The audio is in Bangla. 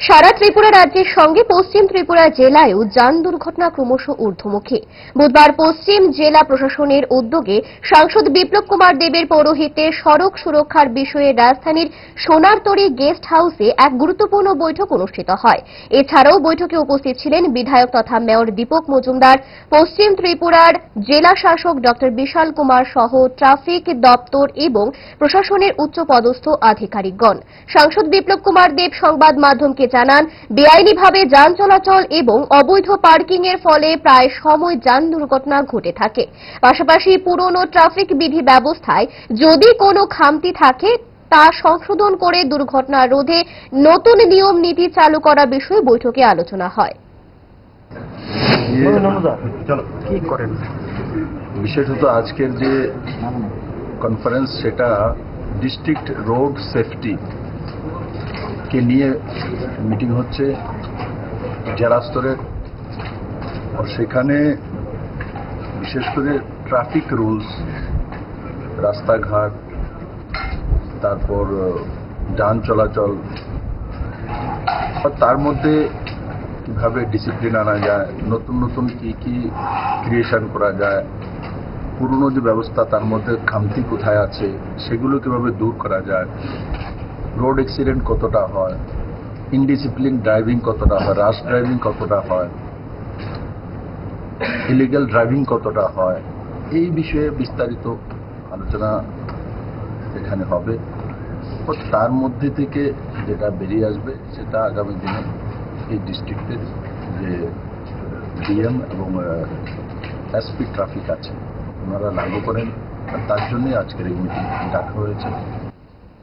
সারা ত্রিপুরা রাজ্যের সঙ্গে পশ্চিম ত্রিপুরা জেলায়ও যান দুর্ঘটনা ক্রমশ ঊর্ধ্বমুখী। বুধবার পশ্চিম জেলা প্রশাসনের উদ্যোগে সাংসদ বিপ্লব কুমার দেবের পৌরোহিত্যে সড়ক সুরক্ষার বিষয়ে রাজধানীর সোনারতরী গেস্ট হাউসে এক গুরুত্বপূর্ণ বৈঠক অনুষ্ঠিত হয়। এছাড়াও বৈঠকে উপস্থিত ছিলেন বিধায়ক তথা মেয়র দীপক মজুমদার, পশ্চিম ত্রিপুরার জেলা শাসক ড বিশাল কুমার সহ ট্রাফিক দপ্তর এবং প্রশাসনের উচ্চপদস্থ আধিকারিকগণ। সাংসদ বিপ্লব কুমার দেব সংবাদ মাধ্যমকে জানান, বেআইনিভাবে যান চলাচল এবং অবৈধ পার্কিং এর ফলে প্রায় সময় যান দুর্ঘটনা ঘটে থাকে। পাশাপাশি পুরনো ট্রাফিক বিধি ব্যবস্থায় যদি কোনো খামতি থাকে তা সংশোধন করে দুর্ঘটনা রোধে নতুন নিয়ম নীতি চালু করার বিষয়ে বৈঠকে আলোচনা হয়। বিশেষত আজকের যে কনফারেন্স সেটা ডিস্ট্রিক্ট রোড সেফটি কে নিয়ে মিটিং হচ্ছে জেলা স্তরের, সেখানে বিশেষ করে ট্রাফিক রুলস, রাস্তাঘাট, তারপর যান চলাচল, তার মধ্যে কিভাবে ডিসিপ্লিন আনা যায়, নতুন নতুন কি ক্রিয়েশন করা যায়, পুরনো যে ব্যবস্থা তার মধ্যে খামতি কোথায় আছে সেগুলো কিভাবে দূর করা যায়, রোড অ্যাক্সিডেন্ট কতটা হয়, ইনডিসিপ্লিন ড্রাইভিং কতটা হয়, রাশ ড্রাইভিং কতটা হয়, ইলিগাল ড্রাইভিং কতটা হয়, এই বিষয়ে বিস্তারিত আলোচনা এখানে হবে। তার মধ্যে থেকে যেটা বেরিয়ে আসবে সেটা আগামী দিনে এই ডিস্ট্রিক্টের যে ডিএম এবং এসপি ট্রাফিক আছে ওনারা লাগু করেন, তার জন্যই আজকের এই মিটিং ডাকা হয়েছে।